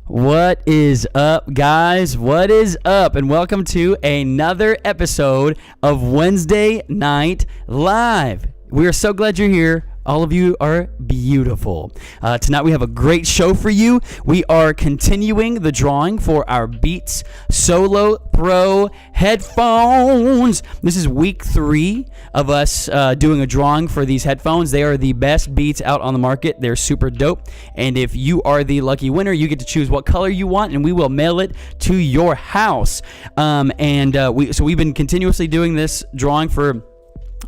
What is up, guys? What is up? And welcome to another episode of Wednesday Night Live. We are so glad you're here. All of you are beautiful. Tonight we have a great show for you. We are continuing the drawing for our Beats Solo Pro headphones. This is week 3 of us doing a drawing for these headphones. They are the best Beats out on the market. They're super dope. And if you are the lucky winner, you get to choose what color you want, and we will mail it to your house. So we've been continuously doing this drawing for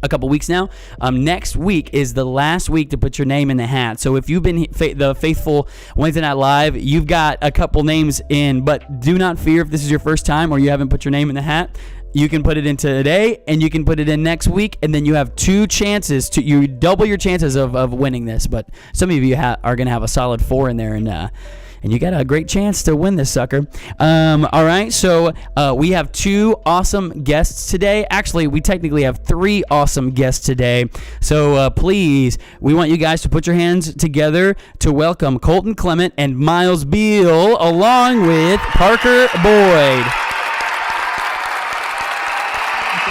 a couple weeks now. Next week is the last week to put your name in the hat. So if you've been the faithful Wednesday Night Live, you've got a couple names in, but do not fear if this is your first time or you haven't put your name in the hat. You can put it in today and you can put it in next week, and then you have 2 chances you double your chances of winning this. But some of you are going to have a solid 4 in there, and you got a great chance to win this sucker. All right, so we have 2 awesome guests today. Actually, we technically have 3 awesome guests today. So please, we want you guys to put your hands together to welcome Colton Clement and Miles Beall, along with Parker Boyd.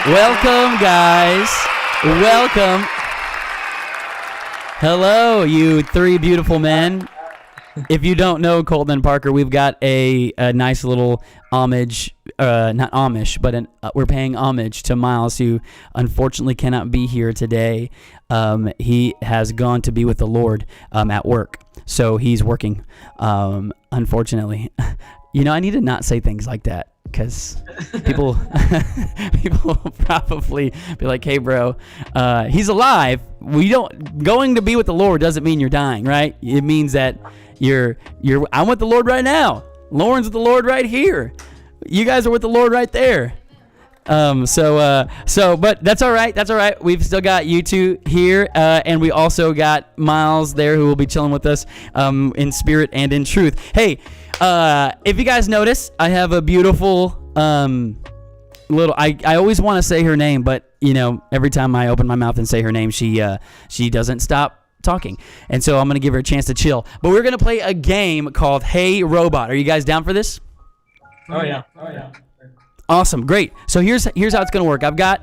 Welcome, guys. Welcome. Hello, you 3 beautiful men. If you don't know Colton and Parker, we've got a nice little homage, not Amish, but we're paying homage to Miles, who unfortunately cannot be here today. He has gone to be with the Lord at work, so he's working, unfortunately. You know, I need to not say things like that, because people will probably be like, hey, bro, he's alive. Going to be with the Lord doesn't mean you're dying, right? It means that I'm with the Lord right now. Lauren's with the Lord right here. You guys are with the Lord right there. But that's all right. That's all right. We've still got you 2 here, and we also got Miles there, who will be chilling with us in spirit and in truth. Hey, if you guys notice, I have a beautiful little. I always want to say her name, but you know, every time I open my mouth and say her name, she doesn't stop talking, and so I'm gonna give her a chance to chill. But we're gonna play a game called Hey Robot. Are you guys down for this? Oh yeah. Awesome, great. So here's how it's gonna work. I've got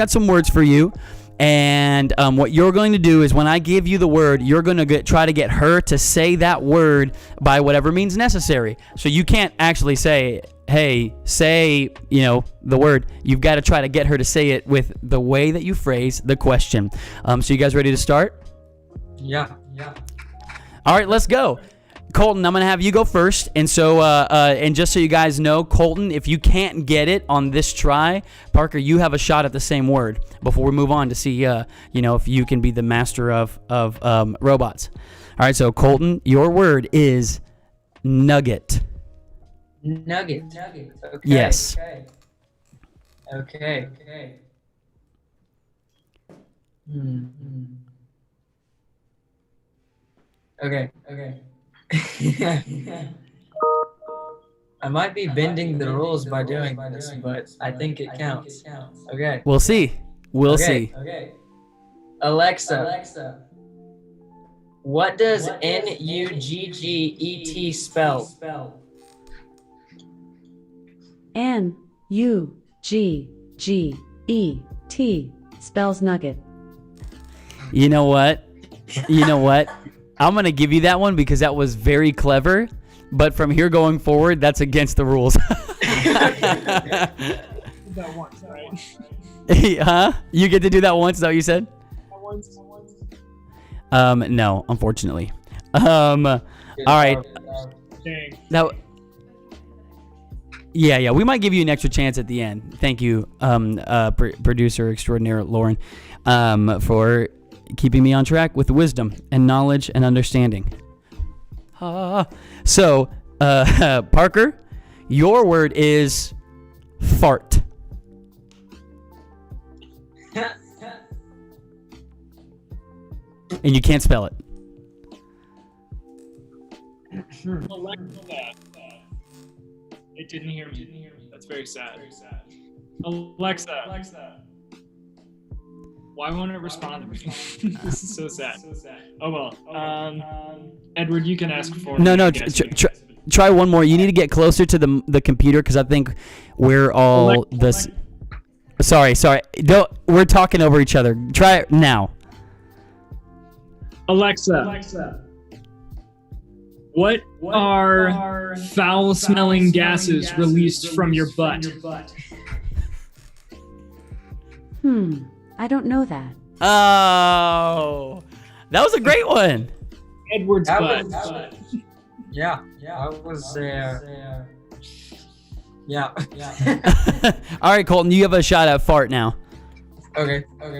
some words for you, and what you're going to do is when I give you the word, you're gonna try to get her to say that word by whatever means necessary. So you can't actually say, hey, say, the word. You've got to try to get her to say it with the way that you phrase the question. So you guys ready to start? Yeah. All right, let's go. Colton, I'm going to have you go first. And so, and just so you guys know, Colton, if you can't get it on this try, Parker, you have a shot at the same word before we move on to see, if you can be the master of robots. All right, so Colton, your word is nugget. Nugget. Okay. Yes. Okay. Okay. I might be bending the rules by doing this, but I think it counts. Okay. We'll see. We'll see. Okay. Alexa, what does N-U-G-G-E-T spell? N-U-G-G-E-T spells nugget. You know what? I'm going to give you that one because that was very clever. But from here going forward, that's against the rules. That once, right? Huh? You get to do that once? Is that what you said? Once. No, unfortunately. All right. Dang. Now, yeah. We might give you an extra chance at the end. Thank you, producer extraordinaire Lauren, for keeping me on track with wisdom and knowledge and understanding. So, Parker, your word is fart. And you can't spell it. Alexa. It didn't hear me. That's very sad. Alexa. Why won't it respond to me? This is so sad. Oh well. Edward, you can ask for. No. try one more. You need to get closer to the computer because I think we're all this. Sorry. We're talking over each other. Try it now. Alexa. What are foul-smelling gases released from your butt? I don't know that. Oh, that was a great one. Edward's butt. Yeah. I was yeah. All right, Colton, you have a shot at fart now. Okay. All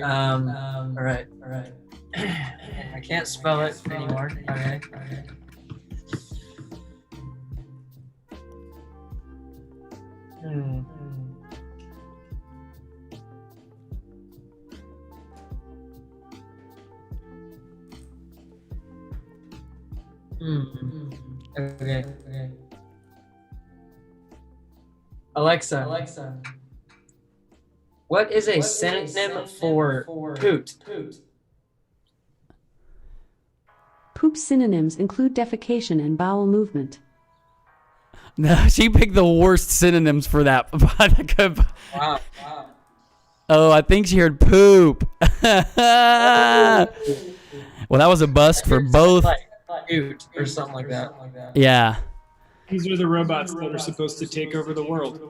right. I can't spell it anymore. Okay. Okay. Alexa. What is a synonym for poot? Poop synonyms include defecation and bowel movement. No, she picked the worst synonyms for that. Wow. Oh, I think she heard poop. Well, that was a bust for both. Like poot or something like that. Yeah. These are the robots that are supposed to take over the world.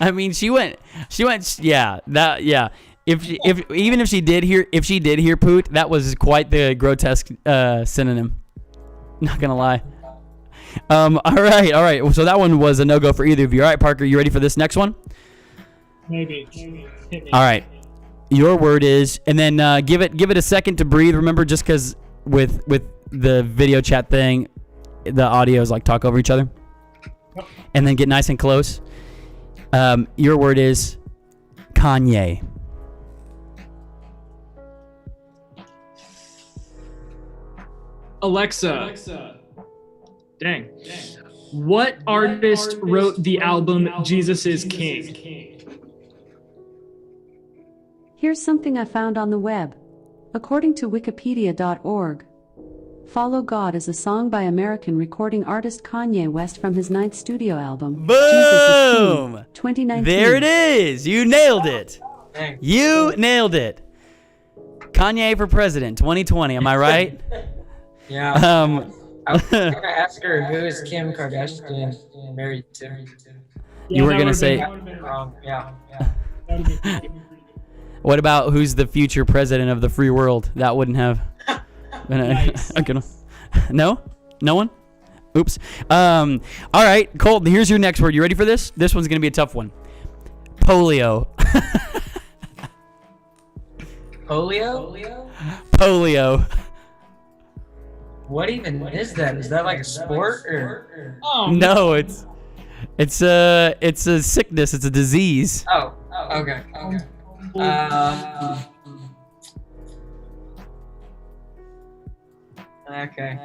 I mean, she went. Yeah. If she did hear poot, that was quite the grotesque synonym. Not gonna lie. All right. So that one was a no-go for either of you. All right, Parker, you ready for this next one? Maybe. Hit me. All right. Your word is, and then give it a second to breathe. Remember, just because with the video chat thing, the audio is like talk over each other. Yep. And then get nice and close. Your word is Kanye. Alexa. Dang. What artist wrote the album Jesus is King? Here's something I found on the web. According to wikipedia.org, Follow God is a song by American recording artist Kanye West from his 9th studio album, Jesus is King, 2019. There it is. You nailed it. Thanks. You nailed it. Kanye for president 2020. Am I right? Yeah. I was gonna ask her who is Kim Kardashian married to. You were gonna say. Yeah. What about who's the future president of the free world? That wouldn't have been Nice. No one. Oops. All right, Colton. Here's your next word. You ready for this? This one's gonna be a tough one. Polio. Polio. What even is that? Is that like a sport or? Oh, No, it's a sickness. It's a disease. Oh. Okay. Okay.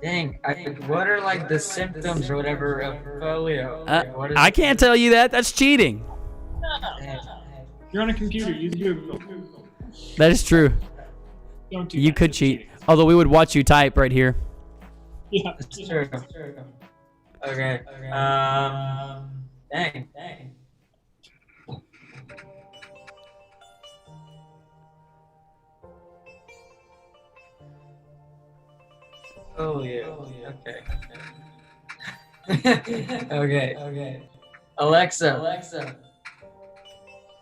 Dang. What are like the symptoms or whatever of polio? What is I can't tell you that. That's cheating. You're on a computer. Use Google. That is true. Don't do You that. could cheat. Although we would watch you type right here. Yeah. It's true. Okay. Dang. Polio. Okay. Okay. Alexa.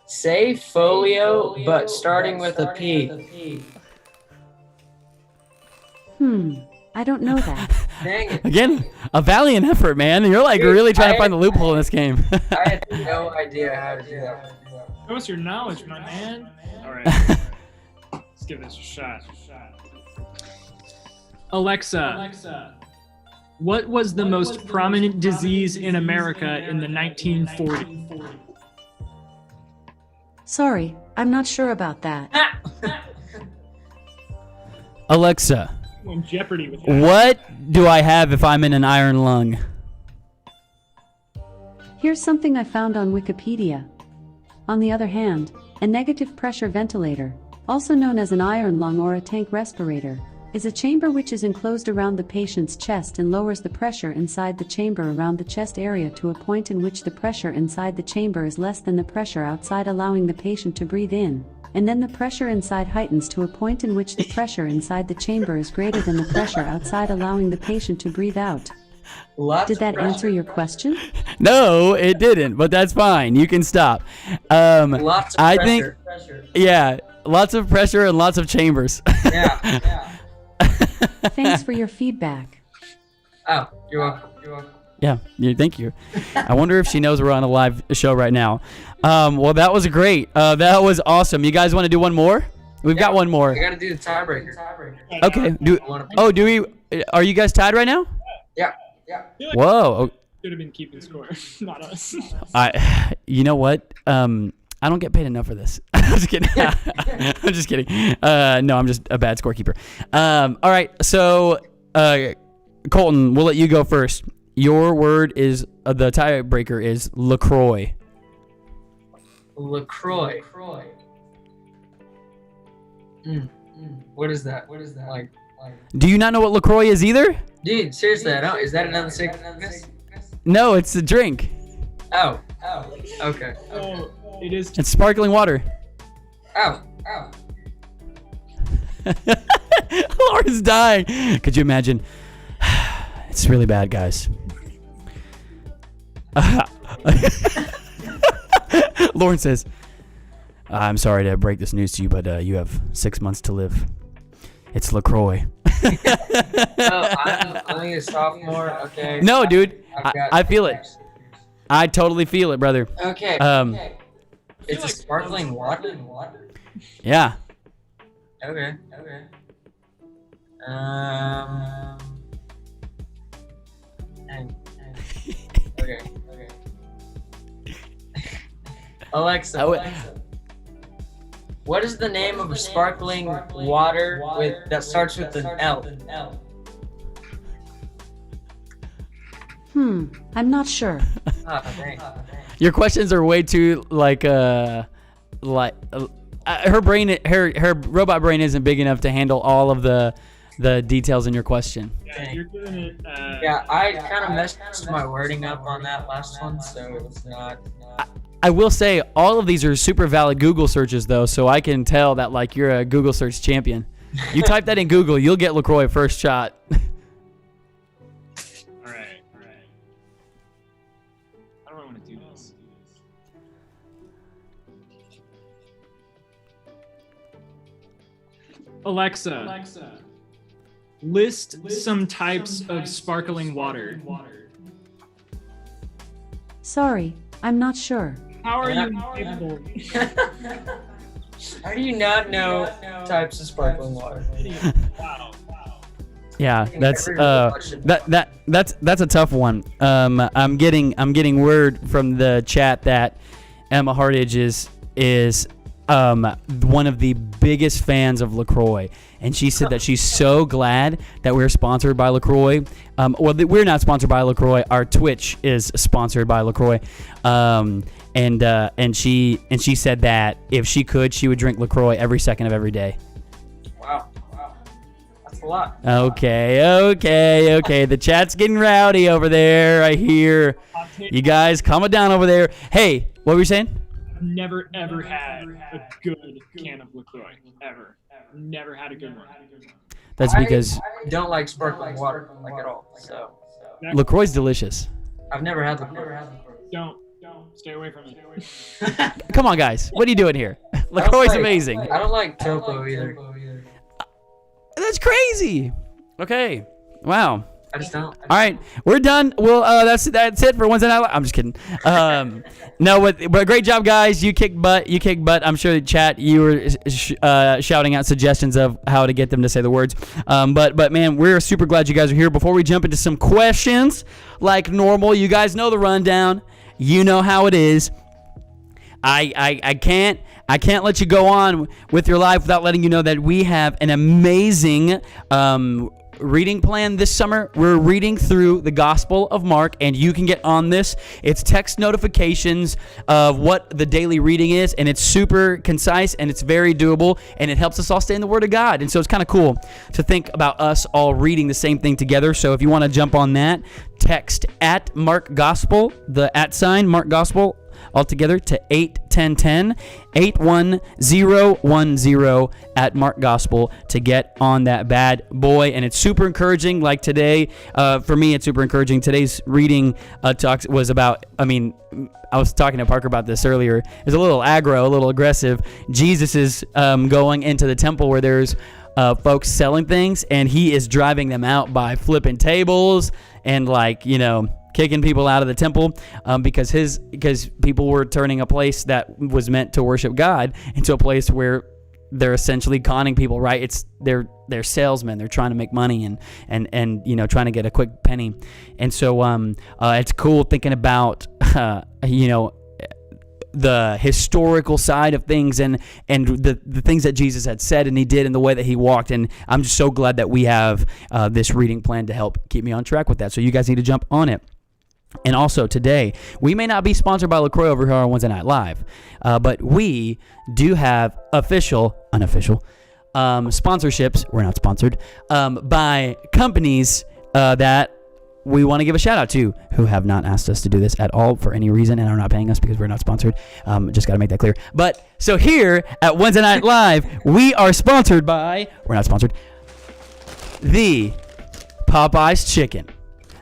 Say folio, but starting with a P. I don't know that. Dang it. Again, a valiant effort, man. You're like Dude, really trying to I- find the loophole in this game. I had no idea how to do that. Show us your knowledge, my man. All right. Let's give this a shot. Alexa. What was the most prominent disease in America in the 1940s? Sorry, I'm not sure about that. Alexa, We're in jeopardy with that. what do I have if I'm in an iron lung? Here's something I found on Wikipedia. On the other hand, a negative pressure ventilator, also known as an iron lung or a tank respirator, is a chamber which is enclosed around the patient's chest and lowers the pressure inside the chamber around the chest area to a point in which the pressure inside the chamber is less than the pressure outside, allowing the patient to breathe in, and then the pressure inside heightens to a point in which the pressure inside the chamber is greater than the pressure outside, allowing the patient to breathe out. Did that answer your question? No, it didn't, but that's fine. You can stop. Lots of I pressure. think, yeah, lots of pressure and lots of chambers. Yeah. Thanks for your feedback. Oh, you're welcome. Yeah, thank you. I wonder if she knows we're on a live show right now. Well, that was great. That was awesome. You guys want to do one more? We've got one more. I gotta do the tiebreaker. Okay. Do we? Are you guys tied right now? Yeah. Whoa. Should have been keeping score, not us. You know what? I don't get paid enough for this. I'm just kidding. I'm just kidding. No, I'm just a bad scorekeeper. All right. So, Colton, we'll let you go first. Your word is the tiebreaker is LaCroix. LaCroix. What is that? Like. Do you not know what LaCroix is either? Dude, seriously, I don't. Is that another sickness? No, it's a drink. Oh. Okay. Oh, it is. It's sparkling water. Ow. Lauren's dying. Could you imagine? It's really bad, guys. Lauren says, I'm sorry to break this news to you, but you have 6 months to live. It's LaCroix. I'm only a sophomore. Okay. No, dude. I feel it. I totally feel it, brother. Okay. It's a sparkling water. Yeah. Okay. Okay. Alexa. What is the name of a sparkling water that starts with an L? I'm not sure. Oh, dang. Your questions are way too her brain, her robot brain isn't big enough to handle all of the details in your question. Yeah, you're doing it. Yeah, I kind of messed my wording up on that last one, so it's not. I will say all of these are super valid Google searches though, so I can tell that like you're a Google search champion. You type that in Google, you'll get LaCroix first shot. All right. How do I want to do this? Alexa, list some types of sparkling water. Sorry, I'm not sure. How are you capable? How do you not know types of sparkling water? Wow. Yeah, that's that's a tough one. I'm getting word from the chat that Emma Hardage is one of the biggest fans of LaCroix, and she said that she's so glad that we're sponsored by LaCroix. We're not sponsored by LaCroix. Our Twitch is sponsored by LaCroix, and she said that if she could, she would drink LaCroix every second of every day. Wow. That's a lot. Okay. The chat's getting rowdy over there. I hear you guys calm it down over there. Hey, what were you saying? I've never ever had a good can of LaCroix. Ever. Never had a good one. That's because I don't like sparkling water like at all. So LaCroix's delicious. I've never had LaCroix. Don't. Stay away from it. Come on, guys. What are you doing here? LaCroix's amazing. I don't like Topo either. That's crazy. Okay. Wow. I just don't. All right, we're done. Well, that's it for Wednesday Night. I'm just kidding. No, but great job, guys. You kicked butt. I'm sure the chat you were shouting out suggestions of how to get them to say the words. But man, we're super glad you guys are here. Before we jump into some questions, like normal, you guys know the rundown. You know how it is. I can't let you go on with your life without letting you know that we have an amazing reading plan this summer. We're reading through the Gospel of Mark, and you can get on this. It's text notifications of what the daily reading is, and it's super concise, and it's very doable, and it helps us all stay in the Word of God. And so it's kind of cool to think about us all reading the same thing together. So if you want to jump on that, text at Mark Gospel, the @ Mark Gospel, altogether to 81010 81010 at Mark Gospel to get on that bad boy. And it's super encouraging. Like today, for me, it's super encouraging. Today's reading talk was about, I was talking to Parker about this earlier. It's a little aggro, a little aggressive. Jesus is going into the temple where there's folks selling things, and he is driving them out by flipping tables and kicking people out of the temple because people were turning a place that was meant to worship God into a place where they're essentially conning people, right? It's they're salesmen. They're trying to make money and trying to get a quick penny. And so it's cool thinking about the historical side of things and the things that Jesus had said and he did and the way that he walked. And I'm just so glad that we have this reading plan to help keep me on track with that. So you guys need to jump on it. And also today, we may not be sponsored by LaCroix over here on Wednesday Night Live, but we do have unofficial sponsorships. We're not sponsored by companies that we want to give a shout out to who have not asked us to do this at all for any reason and are not paying us because we're not sponsored. Just got to make that clear. But so here at Wednesday Night Live, we are sponsored by, we're not sponsored, the Popeyes Chicken.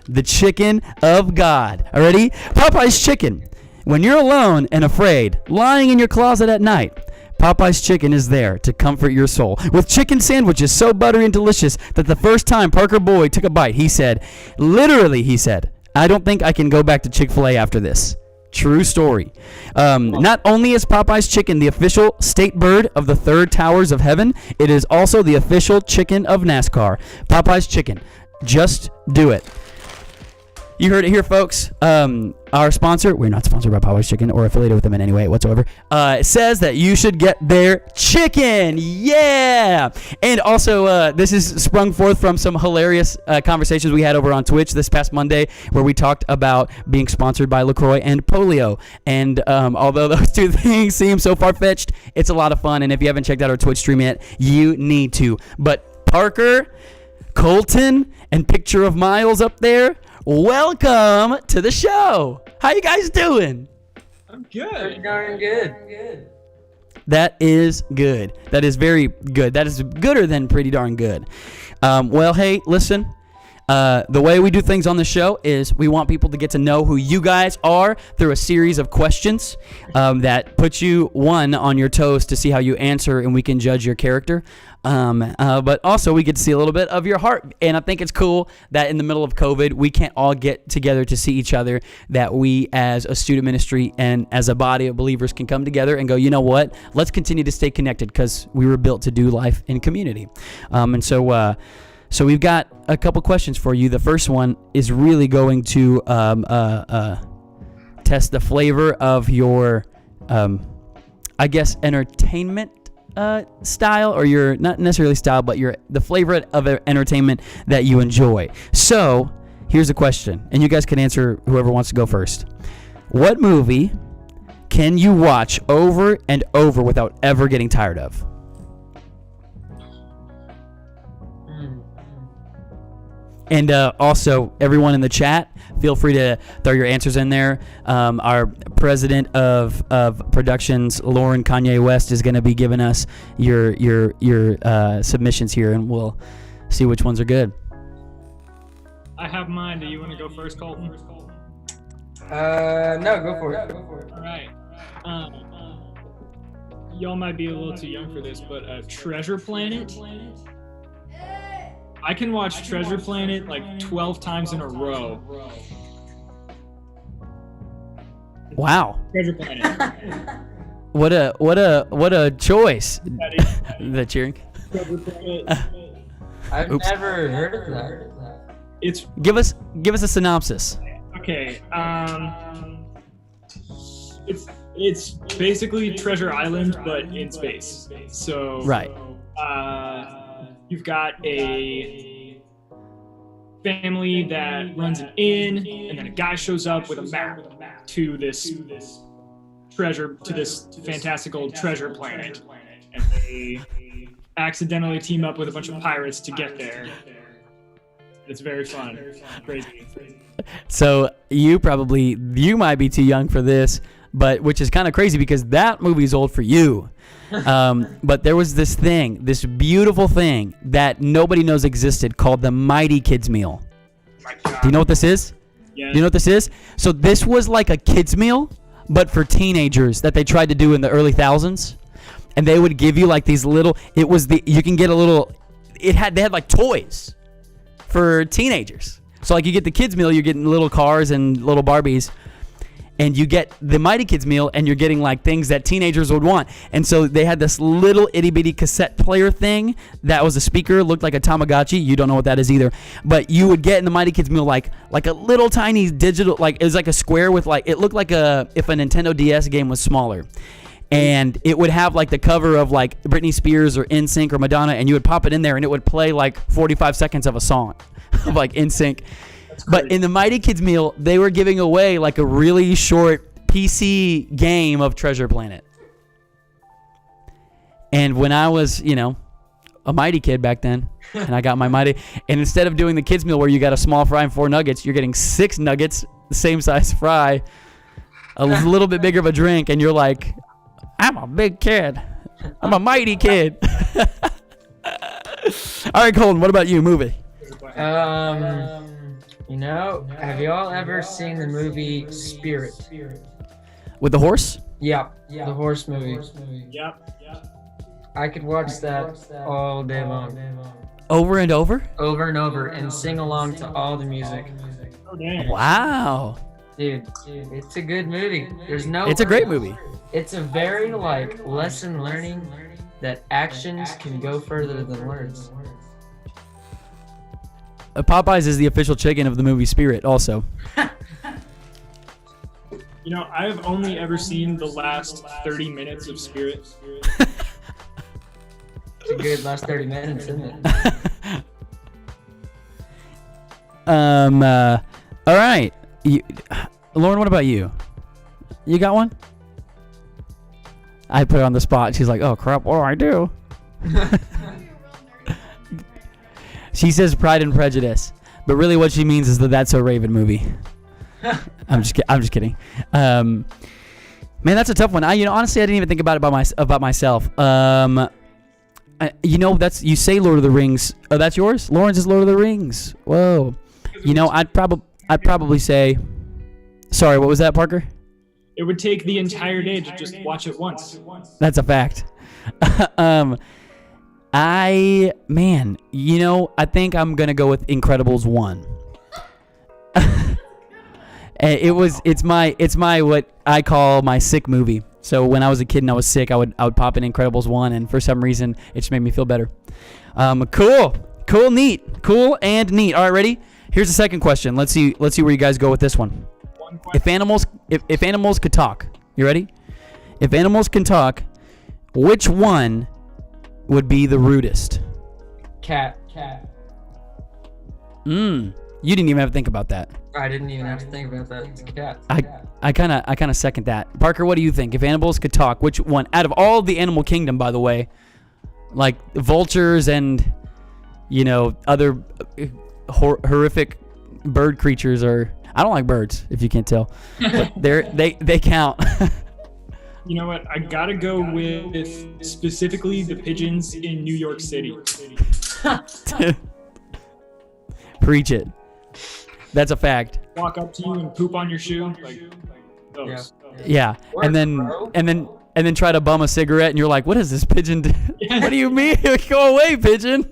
The chicken of God. Already? Popeyes Chicken. When you're alone and afraid, lying in your closet at night, Popeyes Chicken is there to comfort your soul. With chicken sandwiches so buttery and delicious that the first time Parker Boyd took a bite, he said, I don't think I can go back to Chick-fil-A after this. True story. Not only is Popeye's chicken the official state bird of the third towers of heaven, it is also the official chicken of NASCAR. Popeye's Chicken. Just do it. You heard it here, folks. Our sponsor, we're not sponsored by Popeyes Chicken or affiliated with them in any way whatsoever, says that you should get their chicken. Yeah! And also, this is sprung forth from some hilarious conversations we had over on Twitch this past Monday where we talked about being sponsored by LaCroix and polio. And although those two things seem so far-fetched, it's a lot of fun. And if you haven't checked out our Twitch stream yet, you need to. But Parker, Colton, and Picture of Miles up there, welcome to the show. How you guys doing? I'm good. Pretty darn good. That is good. That is very good. That is gooder than pretty darn good. Well, hey, listen. The way we do things on the show is we want people to get to know who you guys are through a series of questions that put you, on your toes to see how you answer, and we can judge your character. But also we get to see a little bit of your heart. And I think it's cool that in the middle of COVID, we can't all get together to see each other, that we as a student ministry and as a body of believers can come together and go, you know what? Let's continue to stay connected because we were built to do life in community. So we've got a couple questions for you. The first one is really going to test the flavor of your, entertainment style, or your, not necessarily style, but the flavor of entertainment that you enjoy. So here's a question, and you guys can answer, whoever wants to go first. What movie can you watch over and over without ever getting tired of? And also, everyone in the chat, feel free to throw your answers in there. Our president of productions, Lauren Kanye West, is going to be giving us your submissions here, and we'll see which ones are good. I have mine. Do you want to go first, Colton? No, go for it. All right. Y'all might be a little too young for this, but Treasure Planet. I can watch Treasure Planet like 12 times in a row. Wow. Treasure Planet. What a choice. The cheering. Treasure Planet. I've never heard of that. It's give us a synopsis. okay. It's basically Treasure Island but in space. So Right. You've got a family that runs an inn, and then a guy shows up with a map to this fantastical treasure planet, and they accidentally team up with a bunch of pirates to get there. It's very fun. Crazy. So you might be too young for this, but which is kind of crazy because that movie's old for you. But there was this beautiful thing that nobody knows existed called the Mighty Kids Meal. Do you know what this is? Yeah. Do you know what this is? So this was like a kids meal, but for teenagers that they tried to do in the early thousands. And they would give you like these little, they had like toys for teenagers. So like you get the kids meal, you're getting little cars and little Barbies, and you get the Mighty Kids meal and you're getting like things that teenagers would want. And so they had this little itty bitty cassette player thing that was a speaker, looked like a Tamagotchi. You don't know what that is either. But you would get in the Mighty Kids meal like a little tiny digital, like it was like a square with like, it looked like if a Nintendo DS game was smaller. And it would have like the cover of like Britney Spears or NSYNC or Madonna, and you would pop it in there and it would play like 45 seconds of a song of like NSYNC. But in the Mighty Kids meal, they were giving away like a really short PC game of Treasure Planet. And when I was, a Mighty Kid back then, and I got my Mighty, and instead of doing the kids meal where you got a small fry and 4 nuggets, you're getting 6 nuggets, the same size fry, a little bit bigger of a drink, and you're like, I'm a big kid. I'm a mighty kid. All right, Colton, what about you? Movie. Have y'all ever seen the movie Spirit? With the horse? Yeah, the horse movie. Yep. I could watch that all day long. Over and over? Over and over, and sing along to all the music. Oh, dang. Wow. Dude, it's a good movie. It's a great movie. It's a very lesson learning that actions can go further than words. Popeyes is the official chicken of the movie Spirit also. I have only ever seen the last 30 minutes of Spirit. It's a good last 30 minutes, isn't it? All right. Lauren, what about you? You got one? I put her on the spot. She's like, oh, crap, what do I do? She says Pride and Prejudice, but really what she means is the That's So Raven movie. I'm just kidding. Man, that's a tough one. Honestly, I didn't even think about it about myself. You say Lord of the Rings. Oh, that's yours? Lauren's is Lord of the Rings. Whoa. I'd probably say. Sorry, what was that, Parker? It would take the entire day to just watch it once. That's a fact. I think I'm gonna go with Incredibles 1. It's my what I call my sick movie. So when I was a kid and I was sick, I would pop in Incredibles 1, and for some reason it just made me feel better. Cool, neat. All right, ready? Here's the second question. Let's see where you guys go with this one. If animals could talk, you ready? If animals can talk, which one would be the rudest? Cat. You didn't even have to think about that. I didn't even have to think about that. It's a cat. I kind of second that. Parker, what do you think? If animals could talk, which one out of all the animal kingdom, by the way, like vultures and other horrific bird creatures are. I don't like birds, if you can't tell. But they count. You know what? I gotta go with specifically the pigeons in New York City. Preach it. That's a fact. Walk up to you and poop on your shoe, like those. Yeah. And then try to bum a cigarette, and you're like, "What is this pigeon do? What do you mean? Go away, pigeon!"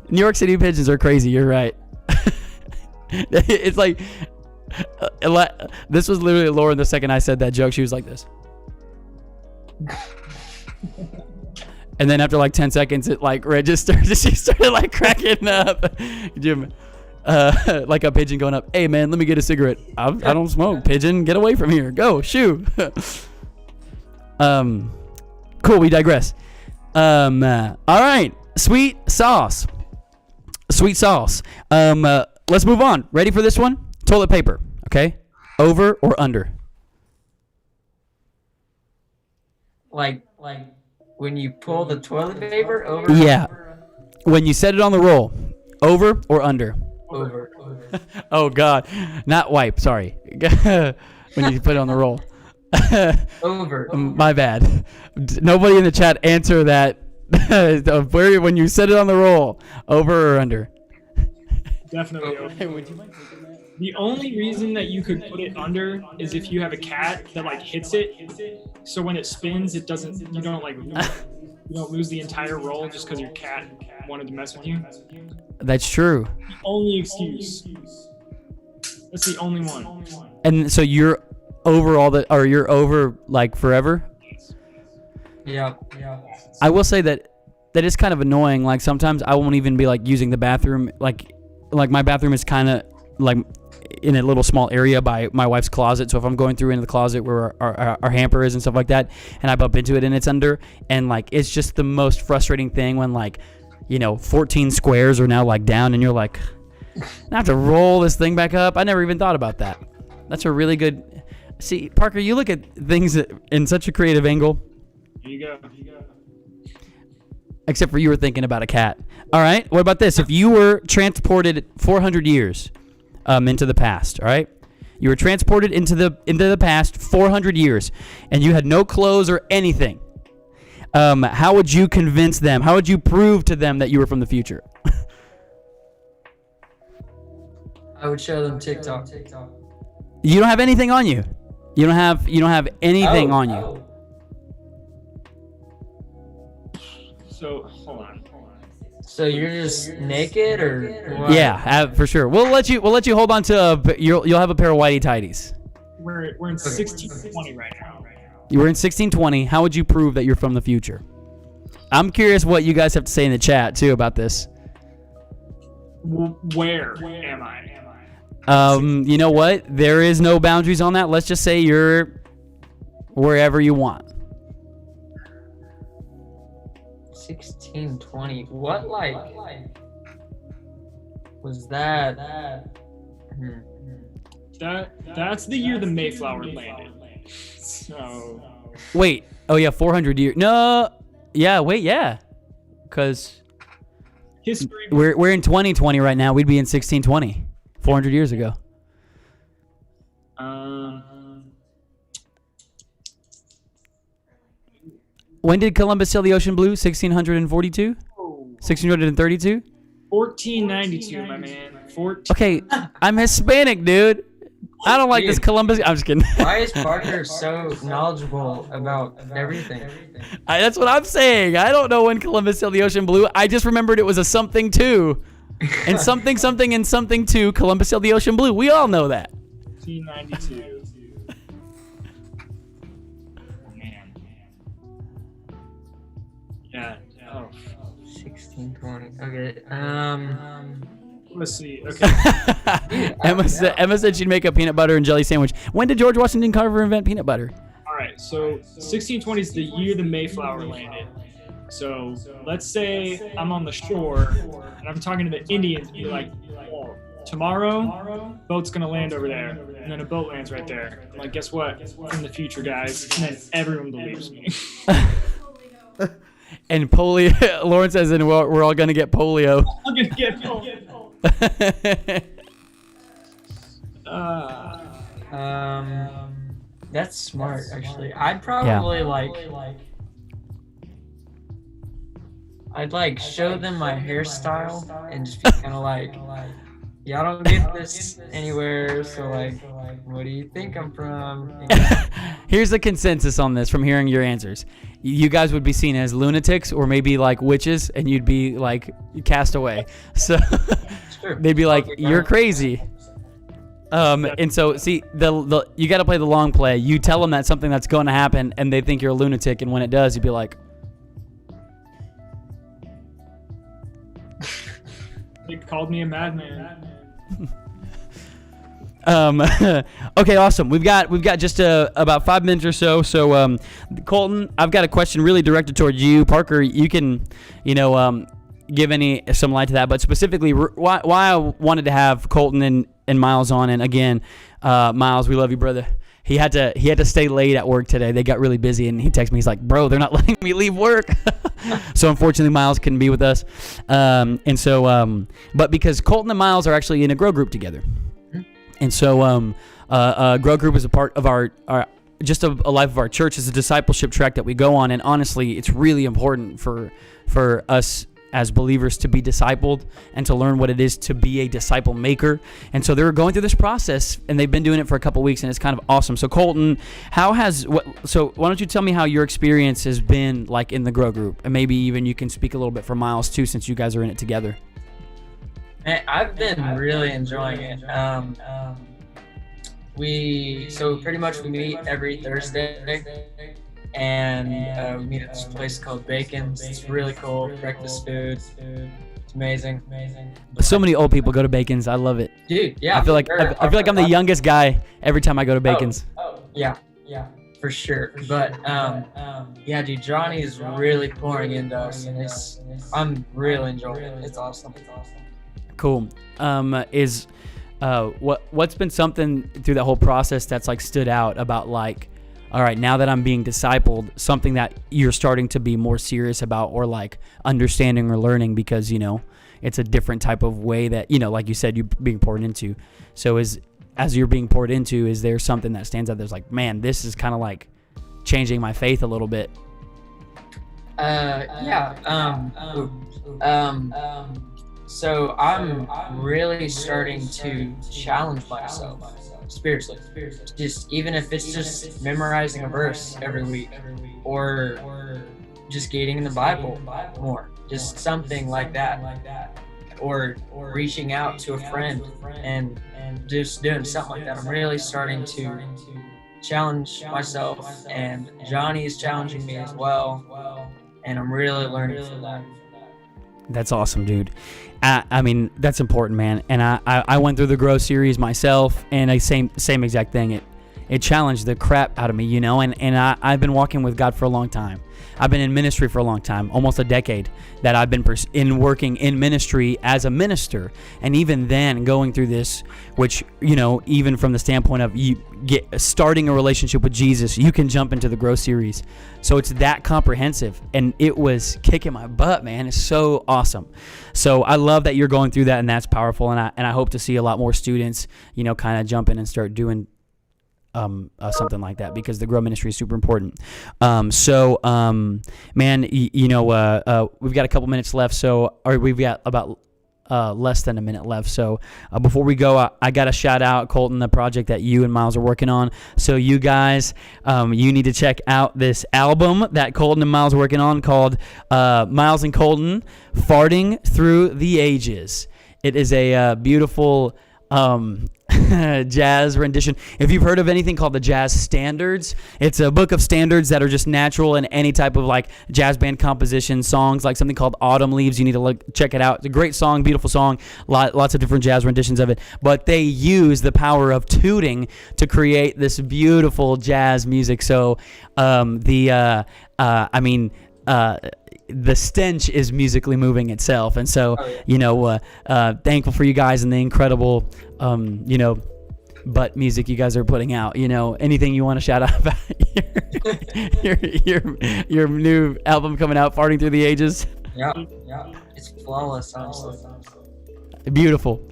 New York City pigeons are crazy. You're right. It's like this was literally Lauren. The second I said that joke, she was like this, and then after like 10 seconds, it like registered. She started like cracking up. Jim, like a pigeon going up. Hey man, let me get a cigarette. I don't smoke. Pigeon, get away from here. Go shoo. Cool. We digress. All right. Sweet sauce. Sweet sauce. Let's move on. Ready for this one? Toilet paper. Okay. Over or under? Like when you pull the toilet paper over. Yeah. When you set it on the roll, over or under? Over. Oh God, not wipe. Sorry. When you put it on the roll. Over. My bad. Nobody in the chat answer that. When you set it on the roll, over or under? Definitely over. The only reason that you could put it under is if you have a cat that like hits it, so when it spins, it doesn't. You don't like lose, you don't lose the entire roll just because your cat wanted to mess with you. That's true. The only excuse. That's the only one. And so you're over you're over like forever? Yeah. I will say that is kind of annoying. Like sometimes I won't even be like using the bathroom. Like my bathroom is kind of like in a little small area by my wife's closet. So if I'm going through into the closet where our hamper is and stuff like that, and I bump into it and it's under, and like it's just the most frustrating thing when like, 14 squares are now like down and you're like, I have to roll this thing back up. I never even thought about that. That's a really good. See, Parker, you look at things in such a creative angle. Here you go. Except for you were thinking about a cat. All right. What about this? If you were transported 400 years into the past, all right? You were transported into the past 400 years, and you had no clothes or anything. How would you convince them? How would you prove to them that you were from the future? I would show them TikTok. You don't have anything on you. You don't have anything on you. So hold on. So you're just naked, or what? Yeah, for sure. We'll let you hold on to you'll have a pair of whitey tighties. We're in 1620 right now. You were in 1620. How would you prove that you're from the future? I'm curious what you guys have to say in the chat too about this. Where am I? You know what? There is no boundaries on that. Let's just say you're wherever you want. 1620. What was that? That's the year the Mayflower landed. So. Wait. Oh yeah, 400 years. No. Yeah. Wait. Yeah. Because History. We're in 2020 right now. We'd be in 1620, 400 years ago. When did Columbus sail the ocean blue? 1642? 1632? 1492, my man. Okay, I'm Hispanic, dude. I don't like this Columbus. I'm just kidding. Why is Parker so knowledgeable about everything? That's what I'm saying. I don't know when Columbus sailed the ocean blue. I just remembered it was a something two. And something and something two, Columbus sailed the ocean blue. We all know that. 1492. Man. Yeah. Oh. 1620. Okay. Let's see. Okay. Emma said she'd make a peanut butter and jelly sandwich. When did George Washington Carver invent peanut butter? All right. So 1620 is the year the Mayflower landed. So let's say I'm on the shore and I'm talking to the Indians. And you're like, oh, tomorrow, boat's gonna land over there, and then a boat lands right there. I'm like, guess what? In the future, guys. And then everyone believes me. And polio. Lauren says, and we're all gonna get polio. I'm gonna get polio. That's smart, actually. I'd probably I'd show them my hairstyle and just be kind of like, y'all don't get this anywhere, so what do you think I'm from? Here's the consensus on this from hearing your answers. You guys would be seen as lunatics or maybe like witches, and you'd be like cast away. So they'd be like, you're crazy. And so see, the you got to play the long play. You tell them that something that's going to happen, and they think you're a lunatic, and when it does, you'd be like, they called me a madman. Okay, awesome. We've got just about 5 minutes or so. So, Colton, I've got a question really directed towards you. Parker, you can, give some light to that, but specifically why I wanted to have Colton and Miles on. And again, Miles, we love you, brother. He had to stay late at work today. They got really busy, and he texted me. He's like, "Bro, they're not letting me leave work." So unfortunately, Miles couldn't be with us. But because Colton and Miles are actually in a grow group together, and so grow group is a part of our just a life of our church. It's a discipleship track that we go on, and honestly, it's really important for us as believers to be discipled and to learn what it is to be a disciple maker. And so they're going through this process, and they've been doing it for a couple weeks, and it's kind of awesome. So Colton, so why don't you tell me how your experience has been like in the grow group, and maybe even you can speak a little bit for Miles too, since you guys are in it together. Man, I've been really enjoying it. We pretty much we meet every Thursday, and we meet at this place called Bacon's. It's really cool, breakfast food. It's amazing. So many old people go to Bacon's. I love it, dude. Yeah, I feel like I'm the youngest guy every time I go to Bacon's. Yeah, for sure. But yeah, dude, Johnny is really pouring into us, and I'm really enjoying it. It's awesome. Cool. What's been something through that whole process that's like stood out about like, all right, now that I'm being discipled, something that you're starting to be more serious about, or like understanding or learning, because it's a different type of way that like you said, you're being poured into. So as you're being poured into, is there something that stands out there's like, man, this is kind of like changing my faith a little bit? So I'm really starting to challenge myself spiritually. Just even if it's just memorizing a verse every week, or just getting in the Bible more, just something like that, or reaching out to a friend and just doing something like that. I'm really starting to challenge myself, and Johnny is challenging me as well, and I'm really learning from that. That's awesome, dude. I mean, that's important, man. And I went through the Grow series myself, and same exact thing. It challenged the crap out of me, and I've been walking with God for a long time. I've been in ministry for a long time, almost a decade that I've been working in ministry as a minister. And even then, going through this, which, even from the standpoint of starting a relationship with Jesus, you can jump into the Grow series. So it's that comprehensive, and it was kicking my butt, man. It's so awesome. So I love that you're going through that, and that's powerful. And I hope to see a lot more students, kind of jump in and start doing something like that, because the Grow ministry is super important. Man, we've got a couple minutes left, we've got about less than a minute left. So before we go, I got to shout out, Colton, the project that you and Miles are working on. So you guys, you need to check out this album that Colton and Miles are working on called Miles and Colton, Farting Through the Ages. It is a beautiful jazz rendition. If you've heard of anything called the Jazz Standards, it's a book of standards that are just natural in any type of like jazz band composition songs, like something called Autumn Leaves. You need to check it out. It's a great song, beautiful song, lots of different jazz renditions of it, but they use the power of tooting to create this beautiful jazz music. So the stench is musically moving itself. And so, thankful for you guys and the incredible, butt music you guys are putting out. Anything you want to shout out about your new album coming out, Farting Through the Ages? Yeah. It's flawless, honestly. Beautiful.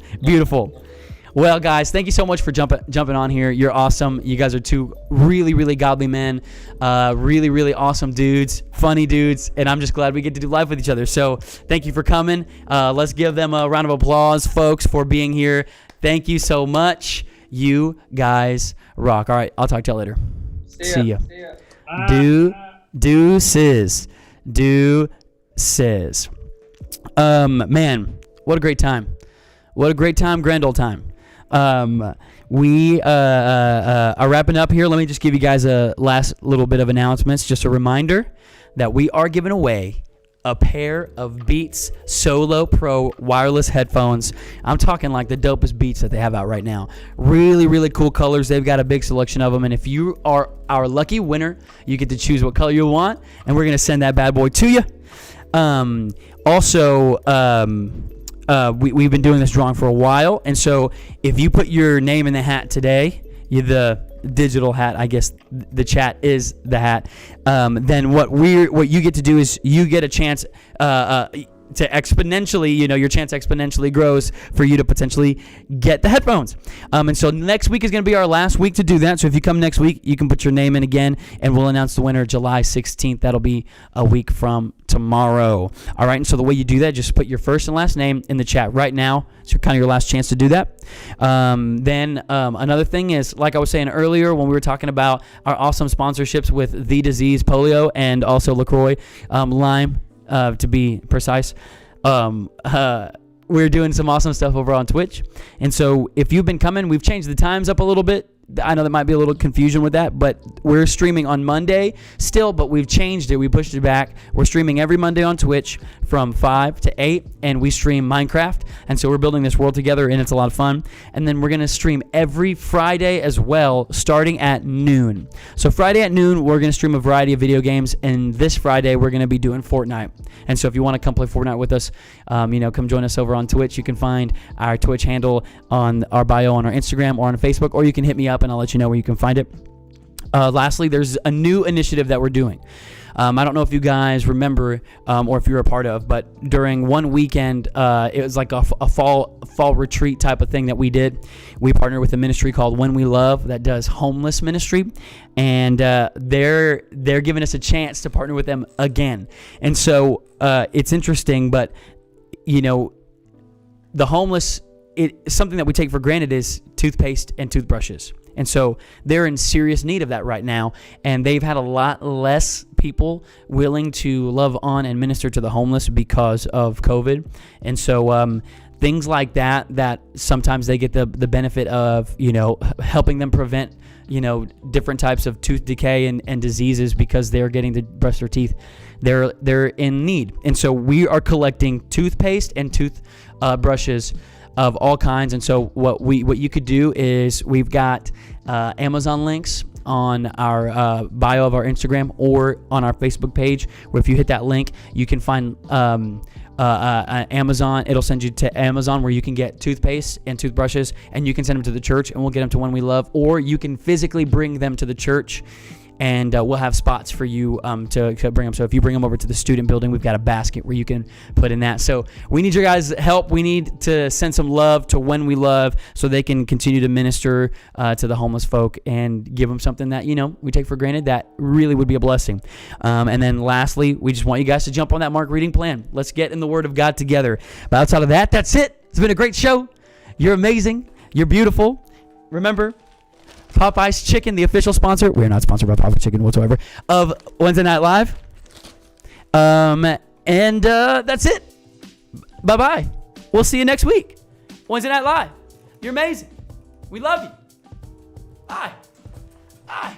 Well, guys, thank you so much for jumping on here. You're awesome. You guys are two really, really godly men, really, really awesome dudes, funny dudes, and I'm just glad we get to do life with each other. So thank you for coming. Let's give them a round of applause, folks, for being here. Thank you so much. You guys rock. All right, I'll talk to you later. See ya. Deuces. Man, what a great time. Grand old time. We are wrapping up here. Let me just give you guys a last little bit of announcements. Just a reminder that we are giving away a pair of Beats Solo Pro wireless headphones. I'm talking like the dopest Beats that they have out right now. Really, really cool colors. They've got a big selection of them. And if you are our lucky winner, you get to choose what color you want, and we're going to send that bad boy to you. Also, we've been doing this drawing for a while, and so if you put your name in the hat today, the digital hat, I guess the chat is the hat, then what you get to do is you get a chance to exponentially, your chance exponentially grows for you to potentially get the headphones. And so next week is going to be our last week to do that. So if you come next week, you can put your name in again, and we'll announce the winner July 16th. That'll be a week from tomorrow. All right. And so the way you do that, just put your first and last name in the chat right now. It's kind of your last chance to do that. Then another thing is, like I was saying earlier when we were talking about our awesome sponsorships with The Disease, Polio, and also LaCroix, Lyme, to be precise. We're doing some awesome stuff over on Twitch. And so if you've been coming, we've changed the times up a little bit. I know there might be a little confusion with that, but we're streaming on Monday still, but we've changed it. We pushed it back. We're streaming every Monday on Twitch from 5 to 8, and we stream Minecraft. And so we're building this world together, and it's a lot of fun. And then we're going to stream every Friday as well, starting at noon. So Friday at noon, we're going to stream a variety of video games, and this Friday, we're going to be doing Fortnite. And so if you want to come play Fortnite with us, come join us over on Twitch. You can find our Twitch handle on our bio on our Instagram or on Facebook, or you can hit me up and I'll let you know where you can find it. Lastly, there's a new initiative that we're doing. I don't know if you guys remember or if you're a part of, but during one weekend, it was like a fall retreat type of thing that we did. We partnered with a ministry called When We Love that does homeless ministry, and they're giving us a chance to partner with them again. And so it's interesting, but the homeless, something that we take for granted is toothpaste and toothbrushes. And so they're in serious need of that right now. And they've had a lot less people willing to love on and minister to the homeless because of COVID. And so things like that sometimes they get the benefit of, helping them prevent, different types of tooth decay and diseases because they're getting to brush their teeth. They're in need. And so we are collecting toothpaste and toothbrushes of all kinds. And so what you could do is we've got Amazon links on our bio of our Instagram or on our Facebook page, where if you hit that link, you can find Amazon. It'll send you to Amazon where you can get toothpaste and toothbrushes, and you can send them to the church, and we'll get them to When We Love, or you can physically bring them to the church, and we'll have spots for you to bring them. So if you bring them over to the student building, we've got a basket where you can put in that. So we need your guys' help. We need to send some love to When We Love so they can continue to minister to the homeless folk and give them something that, we take for granted that really would be a blessing. And then lastly, we just want you guys to jump on that Mark reading plan. Let's get in the Word of God together. But outside of that, that's it. It's been a great show. You're amazing. You're beautiful. Remember, Popeyes Chicken, the official sponsor. We're not sponsored by Popeyes Chicken whatsoever of Wednesday Night Live. And that's it. Bye-bye. We'll see you next week. Wednesday Night Live. You're amazing. We love you. Bye. Bye.